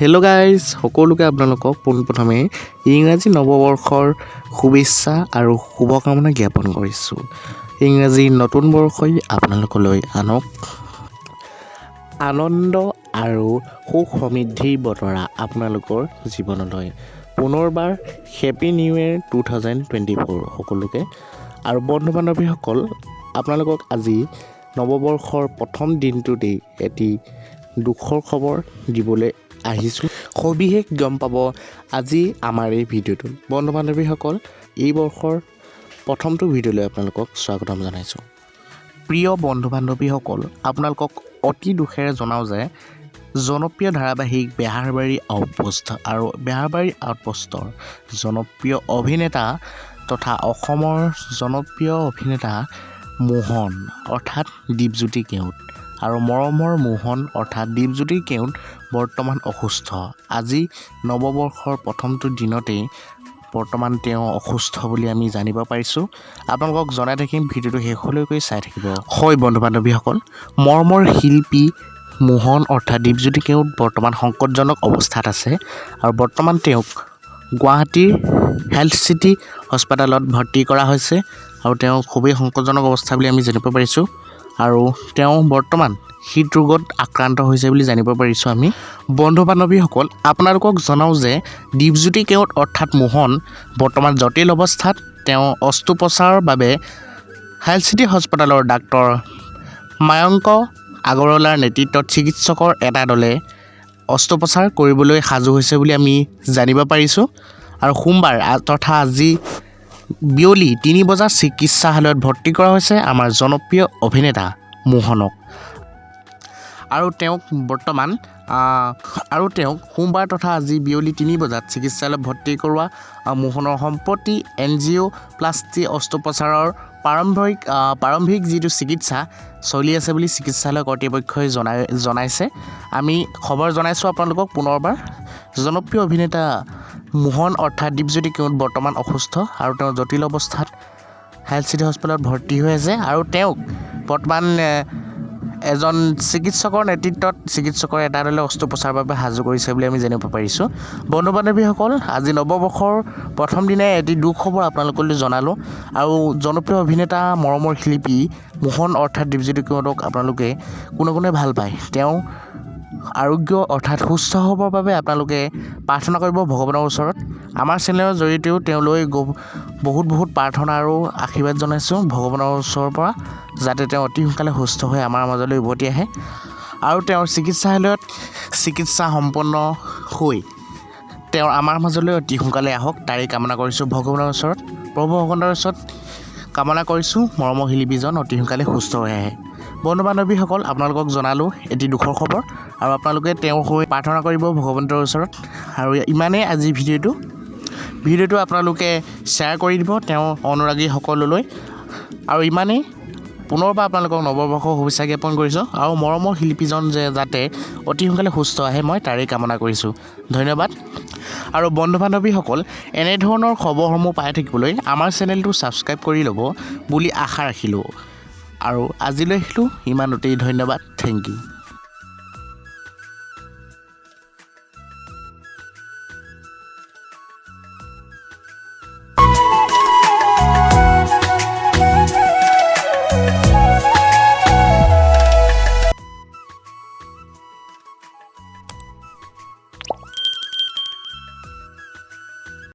Hello' guys, সকলোকে আপোনালোকক পোনপ্ৰথমে ইংৰাজী নৱবৰ্ষৰ শুভেচ্ছা আৰু শুভকামনা জ্ঞাপন কৰিছোঁ। ইংৰাজী নতুন বৰ্ষই আপোনালোকলৈ আনক আনন্দ আৰু সুখ সমৃদ্ধিৰ বতৰা আপোনালোকৰ জীৱনলৈ। পুনৰবাৰ হেপী নিউ ইয়েৰ 2024 সকলোকে। আৰু বন্ধু বান্ধৱীসকল, আপোনালোকক আজি নৱবৰ্ষৰ প্ৰথম দিনটোতেই এটি দুখৰ খবৰ দিবলৈ আহিছোঁ। সবিশেষ গম পাব আজি আমাৰ এই ভিডিঅ'টোত। বন্ধু বান্ধৱীসকল, এই বৰ্ষৰ প্ৰথমটো ভিডিঅ'লৈ আপোনালোকক স্বাগতম জনাইছোঁ। প্ৰিয় বন্ধু বান্ধৱীসকল, আপোনালোকক অতি দুখেৰে জনাওঁ যে জনপ্ৰিয় ধাৰাবাহিক বেহাৰবাৰী আউটপোষ্ট আৰু বেহাৰবাৰী আউটপোষ্টৰ জনপ্ৰিয় অভিনেতা তথা অসমৰ জনপ্ৰিয় অভিনেতা মোহন অৰ্থাৎ deepjyoti কেওট আৰু মৰমৰ মোহন অৰ্থাৎ deepjyoti কেওট বৰ্তমান অসুস্থ। আজি নৱবৰ্ষৰ প্ৰথমটো দিনতেই বৰ্তমান তেওঁ অসুস্থ বুলি আমি জানিব পাৰিছোঁ। আপোনালোকক জনাই থাকিম, ভিডিঅ'টো শেষলৈকৈ চাই থাকিব। হয় বন্ধু বান্ধৱীসকল, মৰমৰ শিল্পী মোহন অৰ্থাৎ deepjyoti কেওট বৰ্তমান সংকটজনক অৱস্থাত আছে আৰু বৰ্তমান তেওঁক গুৱাহাটীৰ হেল্থ চিটি হস্পিটেলত ভৰ্তি কৰা হৈছে আৰু তেওঁ খুবেই সংকটজনক অৱস্থা বুলি আমি জানিব পাৰিছোঁ আৰু তেওঁ বৰ্তমান হৃদৰোগত আক্ৰান্ত হৈছে বুলি জানিব পাৰিছোঁ আমি। বন্ধু বান্ধৱীসকল, আপোনালোকক জনাওঁ যে deepjyoti কেওট অৰ্থাৎ মোহন বৰ্তমান জটিল অৱস্থাত। তেওঁ অস্ত্ৰোপচাৰৰ বাবে হেল্থ চিটি হস্পিটেলৰ ডাক্তৰ মায়ংক আগৰৱালাৰ নেতৃত্বত চিকিৎসকৰ এটা দলে অস্ত্ৰোপচাৰ কৰিবলৈ সাজু হৈছে বুলি আমি জানিব পাৰিছোঁ আৰু সোমবাৰ তথা আজি বিয়লি 3 বজাত চিকিৎসালয়ত ভৰ্তি কৰা হৈছে আমাৰ জনপ্ৰিয় অভিনেতা মোহনক আৰু তেওঁক সোমবাৰ তথা আজি বিয়লি 3 বজাত চিকিৎসালয়ত ভৰ্তি কৰোৱা মোহনৰ সম্প্ৰতি এনজিঅ'প্লাষ্টি অস্ত্ৰোপচাৰৰ প্ৰাৰম্ভিক যিটো চিকিৎসা চলি আছে বুলি চিকিৎসালয় কৰ্তৃপক্ষই জনাইছে। আমি খবৰ জনাইছোঁ আপোনালোকক পুনৰবাৰ। জনপ্ৰিয় অভিনেতা মোহন অৰ্থাৎ deepjyoti কেওট বৰ্তমান অসুস্থ আৰু তেওঁ জটিল অৱস্থাত হেল্থ চিটি হস্পিটেলত ভৰ্তি হৈ আছে আৰু তেওঁক বৰ্তমান এজন চিকিৎসকৰ নেতৃত্বত চিকিৎসকৰ এটা দলে অস্ত্ৰোপচাৰৰ বাবে সাজু কৰিছে বুলি আমি জানিব পাৰিছোঁ। বন্ধু বান্ধৱীসকল, আজি নৱবৰ্ষৰ প্ৰথম দিনাই এটি দুখ খবৰ আপোনালোকলৈ জনালোঁ আৰু জনপ্ৰিয় অভিনেতা মৰমৰ শিল্পী মোহন অৰ্থাৎ deepjyoti কেওটক আপোনালোকে কোনে ভাল পায়, তেওঁ আৰোগ্য অৰ্থাৎ সুস্থ হ'বৰ বাবে আপোনালোকে প্ৰাৰ্থনা কৰিব ভগৱানৰ ওচৰত। আমাৰ চেনেলৰ জৰিয়তেও তেওঁলৈ বহুত প্ৰাৰ্থনা আৰু আশীৰ্বাদ জনাইছোঁ ভগৱানৰ ওচৰৰ পৰা, যাতে তেওঁ অতি সোনকালে সুস্থ হৈ আমাৰ মাজলৈ উভতি আহে আৰু তেওঁৰ চিকিৎসালয়ত চিকিৎসা সম্পন্ন হৈ তেওঁ আমাৰ মাজলৈ অতি সোনকালে আহক, তাৰেই কামনা কৰিছোঁ ভগৱানৰ ওচৰত। প্ৰভু ভগৱানৰ ওচৰত কামনা কৰিছোঁ মৰমৰ শিল্পীজন অতি সোনকালে সুস্থ হৈ আহে। বন্ধু বান্ধৱীসকল, আপোনালোকক জনালোঁ এটি দুখৰ খবৰ আৰু আপোনালোকে তেওঁৰ হৈ প্ৰাৰ্থনা কৰিব ভগৱন্তৰ ওচৰত। আৰু ইমানেই আজি ভিডিঅ'টো আপোনালোকে শ্বেয়াৰ কৰি দিব তেওঁ অনুৰাগীসকললৈ আৰু ইমানেই। পুনৰবাৰ আপোনালোকক নৱবৰ্ষৰ শুভেচ্ছা জ্ঞাপন কৰিছোঁ আৰু মৰমৰ শিল্পীজন যাতে অতি সোনকালে সুস্থ আহে মই তাৰেই কামনা কৰিছোঁ। ধন্যবাদ। আৰু বন্ধু বান্ধৱীসকল, এনেধৰণৰ খবৰসমূহ পাই থাকিবলৈ আমাৰ চেনেলটো ছাবস্ক্ৰাইব কৰি ল'ব বুলি আশা ৰাখিলোঁ আৰু আজিলৈ আহিলোঁ ইমানতেই। ধন্যবাদ, থেংক ইউ।